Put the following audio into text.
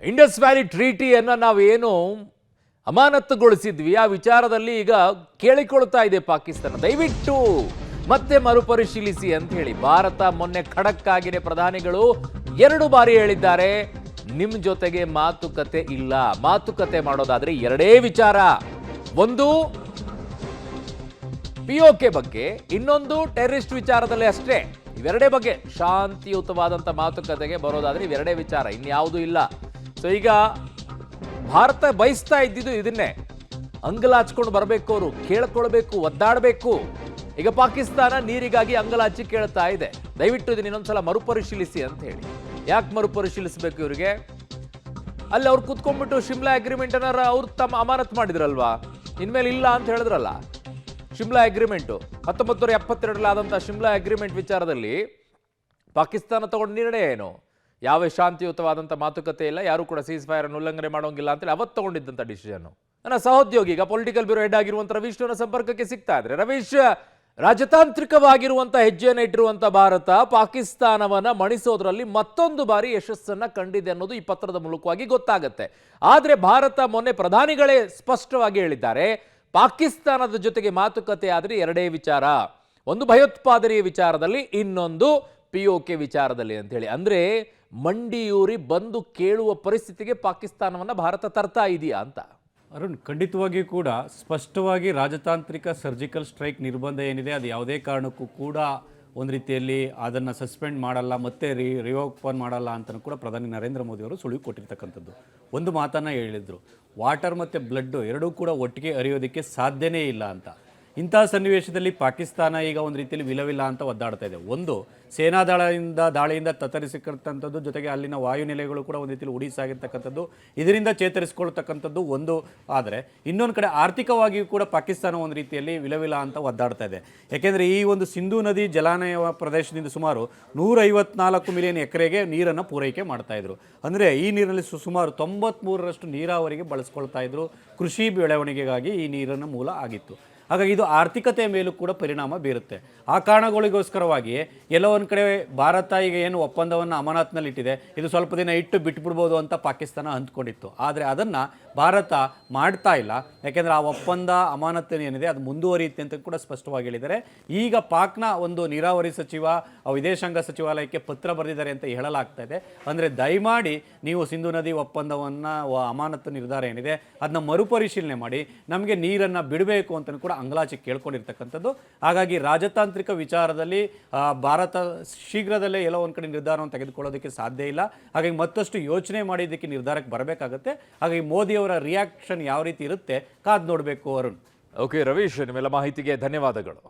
Indus valley ಟ್ರೀಟಿಯನ್ನು ನಾವೇನು ಅಮಾನತುಗೊಳಿಸಿದ್ವಿ ಆ ವಿಚಾರದಲ್ಲಿ ಈಗ ಕೇಳಿಕೊಳ್ತಾ ಇದೆ ಪಾಕಿಸ್ತಾನ, ದಯವಿಟ್ಟು ಮತ್ತೆ ಮರುಪರಿಶೀಲಿಸಿ ಅಂತ ಹೇಳಿ. ಭಾರತ ಮೊನ್ನೆ ಖಡಕ್ ಆಗಿನೇ ಪ್ರಧಾನಿಗಳು 2 ಬಾರಿ ಹೇಳಿದ್ದಾರೆ, ನಿಮ್ಮ ಜೊತೆಗೆ ಮಾತುಕತೆ ಇಲ್ಲ. ಮಾತುಕತೆ ಮಾಡೋದಾದ್ರೆ 2 ವಿಚಾರ, ಒಂದು ಪಿಒಕೆ ಬಗ್ಗೆ, ಇನ್ನೊಂದು ಟೆರರಿಸ್ಟ್ ವಿಚಾರದಲ್ಲಿ ಅಷ್ಟೇ. ಇವೆರಡೇ ಬಗ್ಗೆ ಶಾಂತಿಯುತವಾದಂಥ ಮಾತುಕತೆಗೆ ಬರೋದಾದ್ರೆ ಇವೆರಡೇ ವಿಚಾರ, ಇನ್ಯಾವುದೂ ಇಲ್ಲ. ಸೊ ಈಗ ಭಾರತ ಬಯಸ್ತಾ ಇದ್ದಿದ್ದು ಇದನ್ನೇ, ಅಂಗಲಾಚ್ಕೊಂಡು ಬರಬೇಕು, ಅವರು ಕೇಳ್ಕೊಳ್ಬೇಕು, ಒದ್ದಾಡಬೇಕು. ಈಗ ಪಾಕಿಸ್ತಾನ ನೀರಿಗಾಗಿ ಅಂಗಲಾಚಿ ಕೇಳ್ತಾ ಇದೆ, ದಯವಿಟ್ಟು ಇದನ್ನ ಇನ್ನೊಂದ್ಸಲ ಮರುಪರಿಶೀಲಿಸಿ ಅಂತ ಹೇಳಿ. ಯಾಕೆ ಮರುಪರಿಶೀಲಿಸಬೇಕು ಇವರಿಗೆ? ಅಲ್ಲಿ ಅವ್ರು ಕೂತ್ಕೊಂಡ್ಬಿಟ್ಟು ಶಿಮ್ಲಾ ಅಗ್ರಿಮೆಂಟ್ ಅನ್ನ ಅವ್ರು ತಮ್ಮ ಅಮಾನತ್ ಮಾಡಿದ್ರಲ್ವಾ, ಇನ್ಮೇಲೆ ಇಲ್ಲ ಅಂತ ಹೇಳಿದ್ರಲ್ಲ. ಶಿಮ್ಲಾ ಅಗ್ರಿಮೆಂಟು 1972 ಆದಂಥ ಶಿಮ್ಲಾ ಅಗ್ರಿಮೆಂಟ್ ವಿಚಾರದಲ್ಲಿ ಪಾಕಿಸ್ತಾನ ತಗೊಂಡ ನಿರ್ಣಯ ಏನು? ಯಾವ ಶಾಂತಿಯುತವಾದಂಥ ಮಾತುಕತೆ ಇಲ್ಲ, ಯಾರು ಕೂಡ ಸೀಸ್ ಫೈರ್ ಅನ್ನು ಉಲ್ಲಂಘನೆ ಮಾಡೋಂಗಿಲ್ಲ ಅಂತೇಳಿ ಅವತ್ತು ತಗೊಂಡಿದ್ದಂಥ ಡಿಸಿಷನ್. ನನ್ನ ಸಹೋದ್ಯೋಗಿ ಈಗ ಪೊಲಿಟಿಕಲ್ ಬ್ಯೂರೋ ಹೆಡ್ ಆಗಿರುವಂಥ ರವೀಶ್ ಸಂಪರ್ಕಕ್ಕೆ ಸಿಗ್ತಾ ಇದ್ರೆ. ರವೀಶ್, ರಾಜತಾಂತ್ರಿಕವಾಗಿರುವಂಥ ಹೆಜ್ಜೆಯನ್ನು ಇಟ್ಟಿರುವಂಥ ಭಾರತ ಪಾಕಿಸ್ತಾನವನ್ನ ಮಣಿಸೋದ್ರಲ್ಲಿ ಮತ್ತೊಂದು ಬಾರಿ ಯಶಸ್ಸನ್ನ ಕಂಡಿದೆ ಅನ್ನೋದು ಈ ಪತ್ರದ ಮೂಲಕವಾಗಿ ಗೊತ್ತಾಗುತ್ತೆ. ಆದರೆ ಭಾರತ ಮೊನ್ನೆ ಪ್ರಧಾನಿಗಳೇ ಸ್ಪಷ್ಟವಾಗಿ ಹೇಳಿದ್ದಾರೆ, ಪಾಕಿಸ್ತಾನದ ಜೊತೆಗೆ ಮಾತುಕತೆ ಆದರೆ 2 ವಿಚಾರ, ಒಂದು ಭಯೋತ್ಪಾದನೆಯ ವಿಚಾರದಲ್ಲಿ, ಇನ್ನೊಂದು ಪಿಒಕೆ ವಿಚಾರದಲ್ಲಿ ಅಂತ ಹೇಳಿ. ಅಂದ್ರೆ ಮಂಡಿಯೂರಿ ಬಂದು ಕೇಳುವ ಪರಿಸ್ಥಿತಿಗೆ ಪಾಕಿಸ್ತಾನವನ್ನ ಭಾರತ ತರ್ತಾ ಇದೆಯಾ ಅಂತ? ಅರುಣ್, ಖಂಡಿತವಾಗಿಯೂ ಕೂಡ ಸ್ಪಷ್ಟವಾಗಿ ರಾಜತಾಂತ್ರಿಕ ಸರ್ಜಿಕಲ್ ಸ್ಟ್ರೈಕ್ ನಿರ್ಬಂಧ ಏನಿದೆ ಅದು ಯಾವುದೇ ಕಾರಣಕ್ಕೂ ಕೂಡ ಒಂದು ರೀತಿಯಲ್ಲಿ ಅದನ್ನು ಸಸ್ಪೆಂಡ್ ಮಾಡಲ್ಲ, ಮತ್ತೆ ರಿಓಪನ್ ಮಾಡಲ್ಲ ಅಂತ ಕೂಡ ಪ್ರಧಾನಿ ನರೇಂದ್ರ ಮೋದಿ ಅವರು ಸುಳಿವು ಕೊಟ್ಟಿರ್ತಕ್ಕಂಥದ್ದು. ಒಂದು ಮಾತನ್ನು ಹೇಳಿದರು, ವಾಟರ್ ಮತ್ತು ಬ್ಲಡ್ಡು ಎರಡೂ ಕೂಡ ಒಟ್ಟಿಗೆ ಹರಿಯೋದಕ್ಕೆ ಸಾಧ್ಯನೇ ಇಲ್ಲ ಅಂತ. ಇಂತಹ ಸನ್ನಿವೇಶದಲ್ಲಿ ಪಾಕಿಸ್ತಾನ ಈಗ ಒಂದು ರೀತಿಯಲ್ಲಿ ವಿಲವಿಲ್ಲ ಅಂತ ಒದ್ದಾಡ್ತಾ ಇದೆ. ಒಂದು ಸೇನಾ ದಾಳಿಯಿಂದ ತತ್ತರಿಸಿರ್ತಕ್ಕಂಥದ್ದು, ಜೊತೆಗೆ ಅಲ್ಲಿನ ವಾಯುನೆಲೆಗಳು ಕೂಡ ಒಂದು ರೀತಿಯಲ್ಲಿ ಉಡಿಸಾಗಿರ್ತಕ್ಕಂಥದ್ದು, ಇದರಿಂದ ಚೇತರಿಸಿಕೊಳ್ತಕ್ಕಂಥದ್ದು ಒಂದು. ಆದರೆ ಇನ್ನೊಂದು ಕಡೆ ಆರ್ಥಿಕವಾಗಿಯೂ ಕೂಡ ಪಾಕಿಸ್ತಾನ ಒಂದು ರೀತಿಯಲ್ಲಿ ವಿಲವಿಲ ಅಂತ ಒದ್ದಾಡ್ತಾ ಇದೆ. ಯಾಕೆಂದರೆ ಈ ಒಂದು ಸಿಂಧೂ ನದಿ ಜಲಾನಯ ಪ್ರದೇಶದಿಂದ ಸುಮಾರು 154 ಮಿಲಿಯನ್ ಎಕರೆಗೆ ನೀರನ್ನು ಪೂರೈಕೆ ಮಾಡ್ತಾಯಿದ್ರು. ಅಂದರೆ ಈ ನೀರಿನಲ್ಲಿ ಸುಮಾರು 93ರಷ್ಟು ನೀರಾವರಿಗೆ ಬಳಸ್ಕೊಳ್ತಾ ಇದ್ರು, ಕೃಷಿ ಬೆಳವಣಿಗೆಗಾಗಿ ಈ ನೀರನ್ನು ಮೂಲ ಆಗಿತ್ತು. ಹಾಗಾಗಿ ಇದು ಆರ್ಥಿಕತೆಯ ಮೇಲೂ ಕೂಡ ಪರಿಣಾಮ ಬೀರುತ್ತೆ. ಆ ಕಾರಣಗಳಿಗೋಸ್ಕರವಾಗಿ ಎಲ್ಲೋ ಒಂದು ಕಡೆ ಭಾರತ ಈಗ ಏನು ಒಪ್ಪಂದವನ್ನು ಅಮಾನತ್ನಲ್ಲಿಟ್ಟಿದೆ, ಇದು ಸ್ವಲ್ಪ ದಿನ ಇಟ್ಟು ಬಿಟ್ಬಿಡ್ಬೋದು ಅಂತ ಪಾಕಿಸ್ತಾನ ಅಂದ್ಕೊಂಡಿತ್ತು. ಆದರೆ ಅದನ್ನು ಭಾರತ ಮಾಡ್ತಾ ಇಲ್ಲ. ಯಾಕೆಂದರೆ ಆ ಒಪ್ಪಂದ ಅಮಾನತ್ತು ಏನಿದೆ ಅದು ಮುಂದುವರಿಯುತ್ತೆ ಅಂತ ಕೂಡ ಸ್ಪಷ್ಟವಾಗಿ ಹೇಳಿದ್ದಾರೆ. ಈಗ ಪಾಕ್ನ ಒಂದು ನೀರಾವರಿ ಸಚಿವ, ವಿದೇಶಾಂಗ ಸಚಿವಾಲಯಕ್ಕೆ ಪತ್ರ ಬರೆದಿದ್ದಾರೆ ಅಂತ ಹೇಳಲಾಗ್ತಾ ಇದೆ. ಅಂದರೆ ದಯಮಾಡಿ ನೀವು ಸಿಂಧೂ ನದಿ ಒಪ್ಪಂದವನ್ನು ಅಮಾನತ್ತು ನಿರ್ಧಾರ ಏನಿದೆ ಅದನ್ನ ಮರುಪರಿಶೀಲನೆ ಮಾಡಿ, ನಮಗೆ ನೀರನ್ನು ಬಿಡಬೇಕು ಅಂತ ಕೂಡ ಅಂಗಲಾಚಿ ಕೇಳ್ಕೊಂಡಿರ್ತಕ್ಕಂಥದ್ದು. ಹಾಗಾಗಿ ರಾಜತಾಂತ್ರಿಕ ವಿಚಾರದಲ್ಲಿ ಭಾರತ ಶೀಘ್ರದಲ್ಲೇ ಎಲ್ಲೋ ಒಂದು ಕಡೆ ನಿರ್ಧಾರವನ್ನು ತೆಗೆದುಕೊಳ್ಳೋದಕ್ಕೆ ಸಾಧ್ಯ ಇಲ್ಲ. ಹಾಗಾಗಿ ಮತ್ತಷ್ಟು ಯೋಚನೆ ಮಾಡಿ ಇದಕ್ಕೆ ನಿರ್ಧಾರಕ್ಕೆ ಬರಬೇಕಾಗುತ್ತೆ. ಹಾಗಾಗಿ ಮೋದಿಯವರ ರಿಯಾಕ್ಷನ್ ಯಾವ ರೀತಿ ಇರುತ್ತೆ ಕಾದು ನೋಡಬೇಕು. ಅರುಣ್. ಓಕೆ ರವೀಶ್, ನಿಮ್ಮೆಲ್ಲ ಮಾಹಿತಿಗೆ ಧನ್ಯವಾದಗಳು.